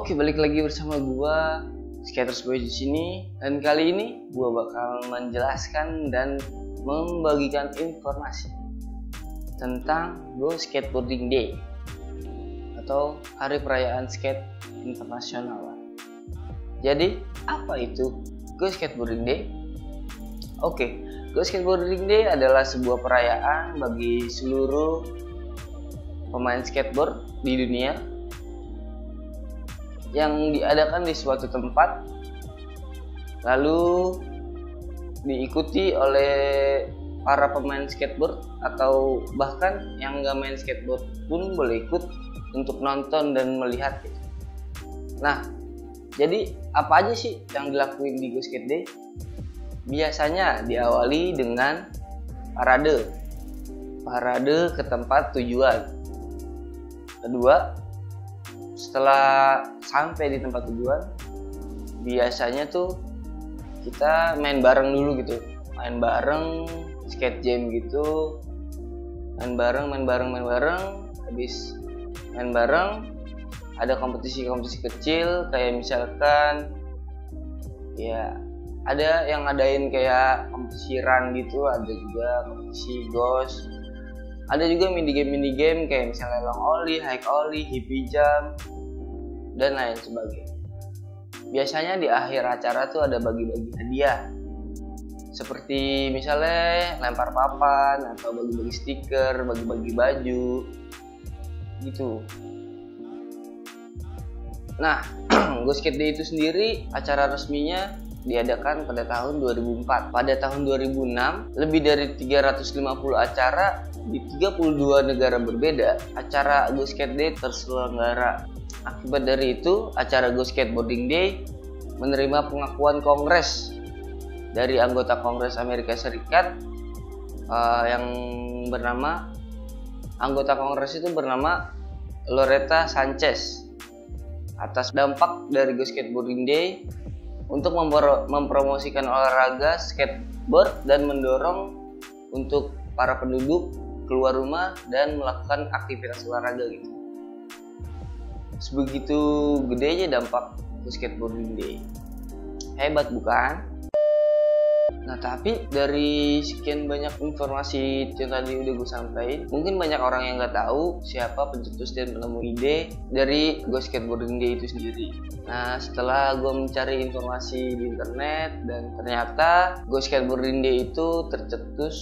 Oke, balik lagi bersama gua Skaters Boy di sini, dan kali ini gua bakal menjelaskan dan membagikan informasi tentang Go Skateboarding Day atau Hari Perayaan Skate Internasional. Jadi, apa itu Go Skateboarding Day? Oke, Go Skateboarding Day adalah sebuah perayaan bagi seluruh pemain skateboard di dunia yang diadakan di suatu tempat, lalu diikuti oleh para pemain skateboard atau bahkan yang nggak main skateboard pun boleh ikut untuk nonton dan melihat. Nah, jadi apa aja sih yang dilakuin di Go Skate Day? Biasanya diawali dengan parade ke tempat tujuan. Kedua, setelah sampai di tempat tujuan, biasanya tuh kita main bareng dulu gitu, main bareng, skate jam gitu, main bareng. Habis main bareng, ada kompetisi kecil, kayak misalkan ya ada yang ngadain kayak kompetisi run gitu, ada juga kompetisi ghost. Ada juga mini game kayak misalnya long ollie, high ollie, hippie jump, dan lain sebagainya. Biasanya di akhir acara tuh ada bagi-bagi hadiah, seperti misalnya lempar papan atau bagi-bagi stiker, bagi-bagi baju, gitu. Nah, Go Skate Day itu sendiri acara resminya diadakan pada tahun 2004. Pada tahun 2006, lebih dari 350 acara di 32 negara berbeda, acara Go Skate Day terselenggara. Akibat dari itu, acara Go Skateboarding Day menerima pengakuan Kongres dari anggota Kongres Amerika Serikat yang bernama, anggota Kongres itu bernama Loretta Sanchez, atas dampak dari Go Skateboarding Day untuk mempromosikan olahraga skateboard dan mendorong untuk para penduduk keluar rumah dan melakukan aktivitas olahraga gitu. Sebegitu gedenya dampak Go Skateboarding Day. Hebat bukan? Nah, tapi dari sekian banyak informasi yang tadi udah gue sampaikan, mungkin banyak orang yang nggak tahu siapa pencetus dan penemu ide dari Go Skateboarding Day itu sendiri. Nah, setelah gue mencari informasi di internet, dan ternyata Go Skateboarding Day itu tercetus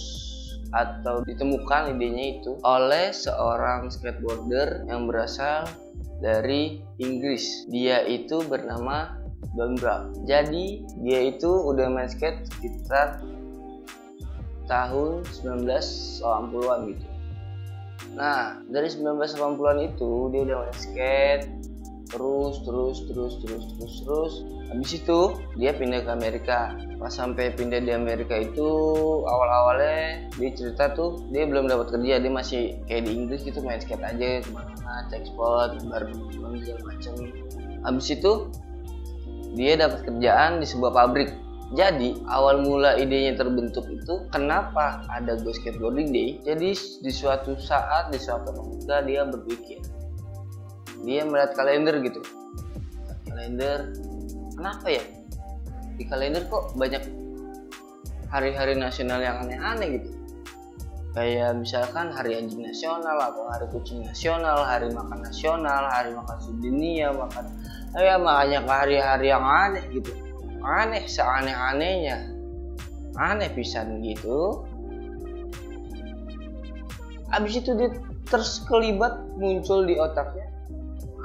atau ditemukan idenya itu oleh seorang skateboarder yang berasal dari Inggris. Dia itu bernama Don Brown. Jadi dia itu udah main skate sekitar tahun 1980-an gitu. Nah, dari 1980-an itu dia udah main skate terus. Habis itu dia pindah ke Amerika. Pas sampai pindah di Amerika itu, awal-awalnya dia cerita tuh dia belum dapat kerja, dia masih kayak di Inggris gitu, main skate aja kemana-mana, cek spot, bareng segala macam. Habis itu dia dapat kerjaan di sebuah pabrik. Jadi awal mula idenya terbentuk itu kenapa ada Go Skateboarding Day. Jadi di suatu saat, di suatu ketika dia berpikir, dia melihat kalender gitu. Kalender, kenapa ya? Di kalender kok banyak hari-hari nasional yang aneh-aneh gitu. Kayak misalkan hari anjing nasional, atau hari kucing nasional, hari makan nasional, hari makan sedunia, makanya ke hari-hari yang aneh gitu. Aneh seaneh-anehnya, aneh pisan gitu. Abis itu dia terkelibat muncul di otaknya,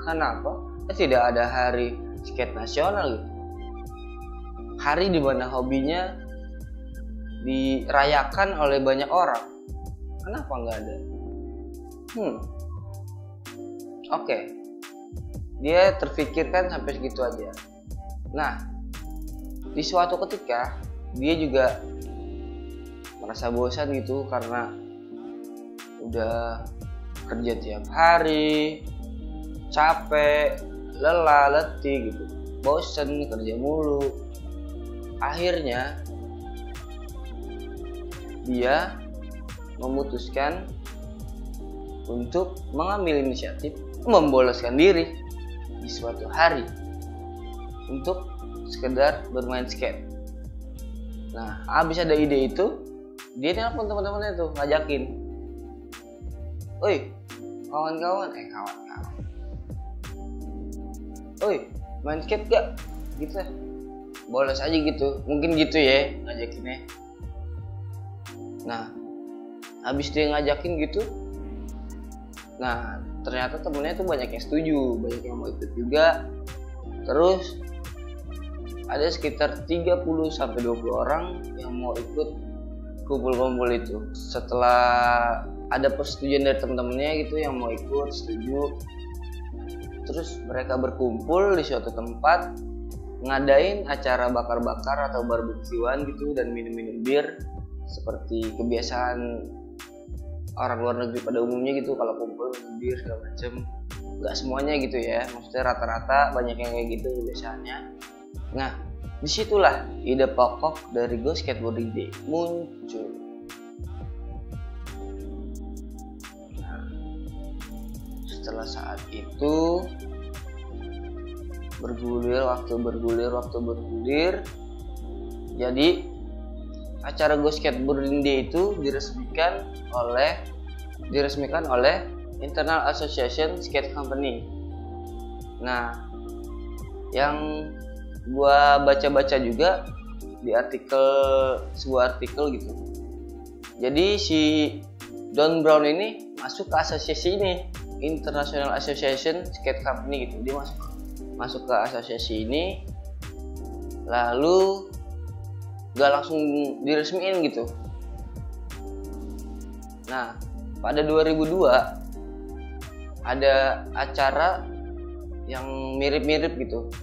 kenapa tidak ada hari skate nasional gitu, hari dimana hobinya dirayakan oleh banyak orang, kenapa nggak ada? Oke. Dia terfikirkan sampai segitu aja. Nah, di suatu ketika dia juga merasa bosan gitu karena udah kerja tiap hari, capek, lelah, letih gitu, bosan kerja mulu. Akhirnya dia memutuskan untuk mengambil inisiatif memboloskan diri. di suatu hari untuk sekedar bermain skate. Nah, habis ada ide itu, dia nelpon teman-temannya tuh, ngajakin, "Oi, kawan-kawan, oi, main skate gak?" Gitu, bolos aja gitu, mungkin gitu ya ngajakinnya. Nah, habis dia ngajakin gitu, nah ternyata temennya tuh banyak yang setuju, banyak yang mau ikut juga. Terus ada sekitar 30-20 orang yang mau ikut kumpul-kumpul itu. Setelah ada persetujuan dari teman-temannya gitu yang mau ikut, setuju, terus mereka berkumpul di suatu tempat, ngadain acara bakar-bakar atau barbekyuan gitu dan minum-minum bir seperti kebiasaan orang luar negeri pada umumnya gitu. Kalau kumpul minum bir segala macem, nggak semuanya gitu ya, maksudnya rata-rata banyak yang kayak gitu kebiasaannya. Nah, disitulah ide pokok dari Go Skateboarding Day muncul. Nah, setelah saat itu bergulir, jadi acara Go Skateboarding Day itu diresmikan oleh International Association Skate Company. Nah, yang gua baca-baca juga di sebuah artikel gitu. Jadi si Don Brown ini masuk ke asosiasi ini, International Association Skate Company gitu. Dia masuk ke asosiasi ini, lalu gak langsung diresmiin gitu. Nah, pada 2002 ada acara yang mirip-mirip gitu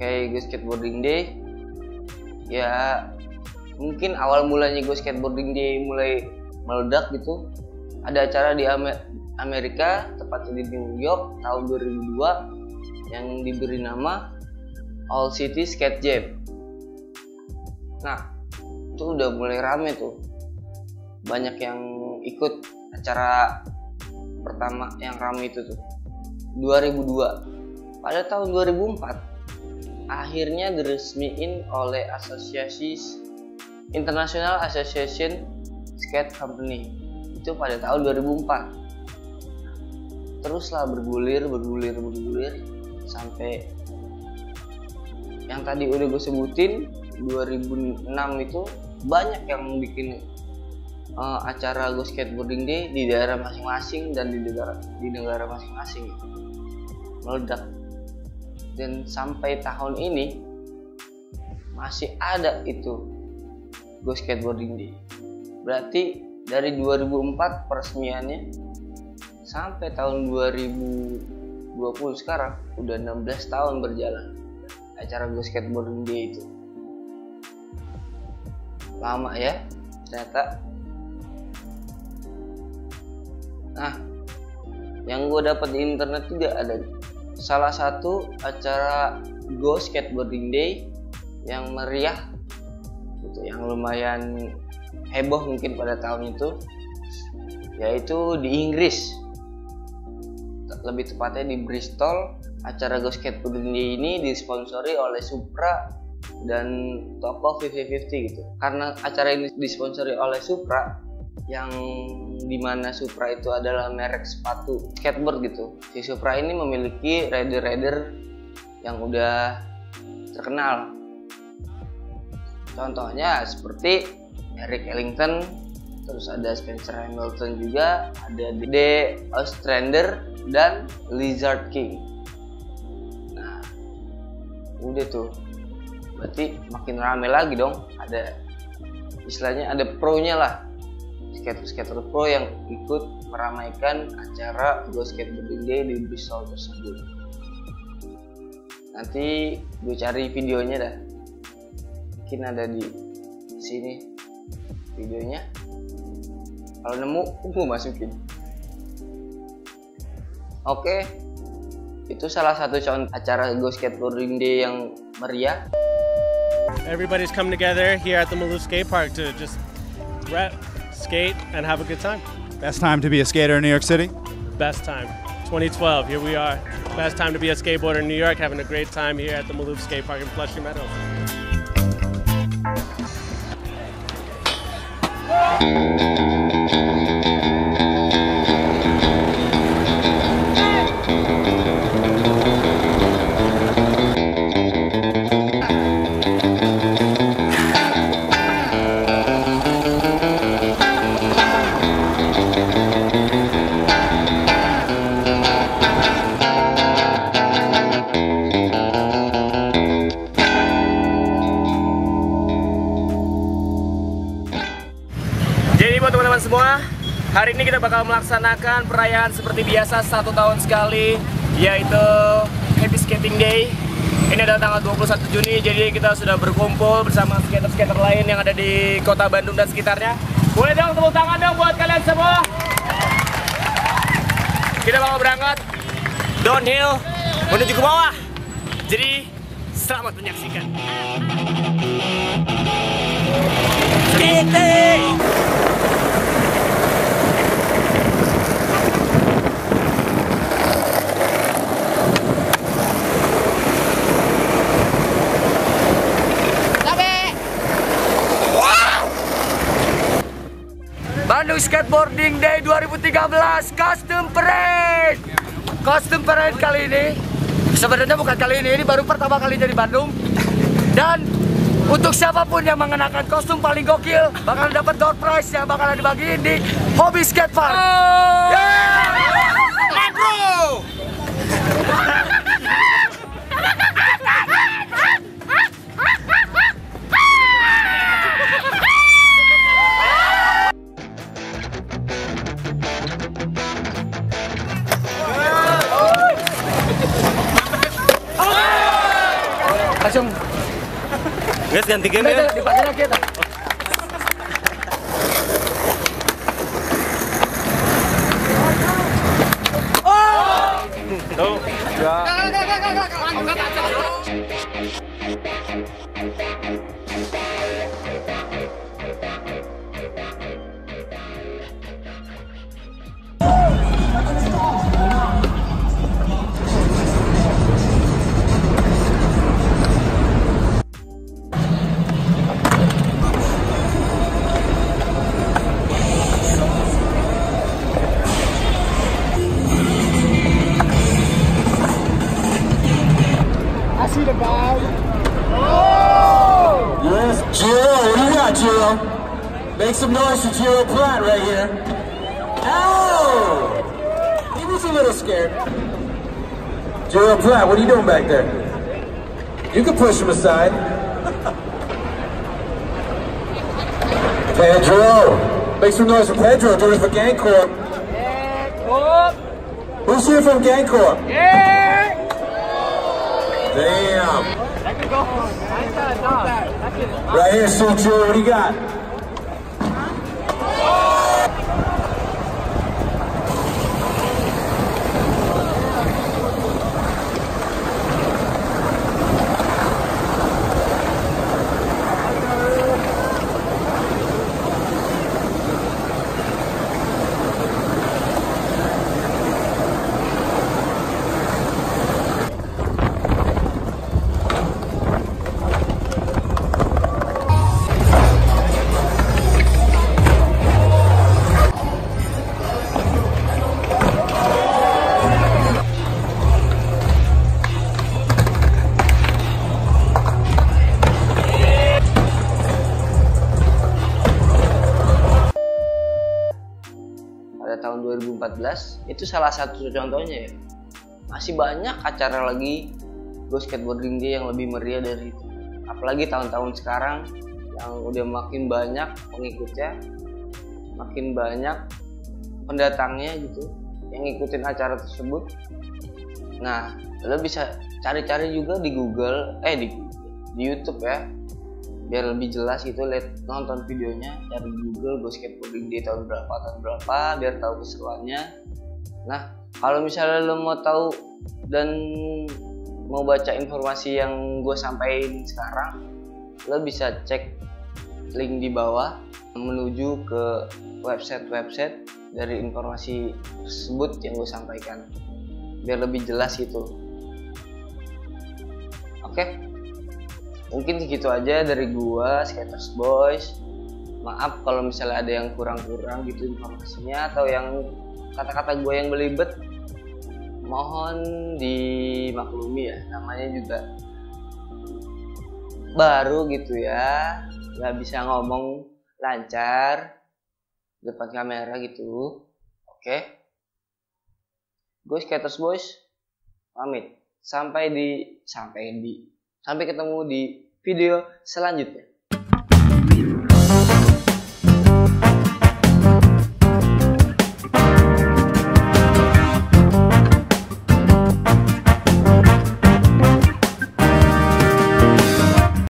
kayak Go Skateboarding Day. Ya mungkin awal mulanya Go Skateboarding Day mulai meledak gitu. Ada acara di Amerika, tepatnya di New York tahun 2002 yang diberi nama All City Skate Jam. Nah, itu udah mulai rame tuh, banyak yang ikut. Acara pertama yang rame itu tuh 2002. Pada tahun 2004 akhirnya diresmiin oleh asosiasi International Association Skate Company itu pada tahun 2004. Teruslah bergulir sampai yang tadi udah gue sebutin 2006 itu banyak yang bikin acara Go Skateboarding Day di daerah masing-masing dan di negara masing-masing meledak. Dan sampai tahun ini masih ada itu Go Skateboarding Day. Berarti dari 2004 peresmiannya sampai tahun 2020 sekarang udah 16 tahun berjalan acara Go Skateboarding Day itu. Lama ya ternyata. Nah, yang gue dapat di internet juga ada salah satu acara Go Skateboarding Day yang meriah gitu, yang lumayan heboh mungkin pada tahun itu, yaitu di Inggris, lebih tepatnya di Bristol. Acara Go Skateboarding Day ini disponsori oleh Supra dan toko 50-50 gitu. Karena acara ini disponsori oleh Supra, yang dimana Supra itu adalah merek sepatu skateboard gitu. Si Supra ini memiliki rider-rider yang udah terkenal. Contohnya seperti Eric Ellington, terus ada Spencer Hamilton juga, ada The Ostrander dan Lizard King. Nah, udah tuh, berarti makin rame lagi dong. Ada istilahnya ada pro-nya lah, skater pro yang ikut meramaikan acara Go Skateboarding Day di Bristol tersebut. Nanti gue cari videonya dah, mungkin ada di sini videonya. Kalau nemu, gue masukin. Oke, itu salah satu contoh acara Go Skateboarding Day yang meriah. Everybody's come together here at the Malou Skate Park to just rep, skate, and have a good time. Best time to be a skater in New York City? Best time. 2012. Here we are. Best time to be a skateboarder in New York, having a great time here at the Maloof Skate Park in Flushing Meadows. Jadi buat teman-teman semua, hari ini kita bakal melaksanakan perayaan seperti biasa 1 tahun sekali, yaitu Happy Skating Day. Ini adalah tanggal 21 Juni, jadi kita sudah berkumpul bersama skater-skater lain yang ada di kota Bandung dan sekitarnya. Boleh dong tepuk tangan dong buat kalian semua. Kita bakal berangkat downhill menuju ke bawah. Jadi selamat menyaksikan. Skating! Bandung Skateboarding Day 2013 Custom Parade. Custom Parade kali ini sebenarnya bukan kali ini baru pertama kali jadi Bandung. Dan untuk siapapun yang mengenakan kostum paling gokil bakal dapat door prize yang bakal dibagiin di Hobby Skate Park. Let's go! Langsung guys, ganti game ya. Dipakai lagi kita. Oh. Yes, Giro, what do you got, Giro? Make some noise for Giro Platt right here. Ow! He was a little scared. Giro Platt, what are you doing back there? You can push him aside. Pedro! Make some noise for Pedro, doing it for Gangcorp. Who's here from Gangcorp? Damn! Right here, Suchu, what do you got? Tahun 2014 itu salah satu contohnya ya. Masih banyak acara lagi Go Skateboarding Day yang lebih meriah dari itu. Apalagi tahun-tahun sekarang yang udah makin banyak pengikutnya, makin banyak pendatangnya gitu yang ngikutin acara tersebut. Nah, lo bisa cari-cari juga di Google, di YouTube ya, biar lebih jelas gitu. Nonton videonya dari Google Go Skateboarding Day tahun berapa, biar tahu keseruannya. Nah, kalau misalnya lo mau tahu dan mau baca informasi yang gue sampaikan sekarang, lo bisa cek link di bawah menuju ke website dari informasi tersebut yang gue sampaikan. biar lebih jelas gitu. Oke, mungkin segitu aja dari gua, Skaters Boys. Maaf kalau misalnya ada yang kurang-kurang gitu informasinya atau yang kata-kata gue yang belibet, mohon dimaklumi ya, namanya juga baru gitu ya, nggak bisa ngomong lancar depan kamera gitu. Oke, gue Skaters Boys pamit, sampai ketemu di video selanjutnya.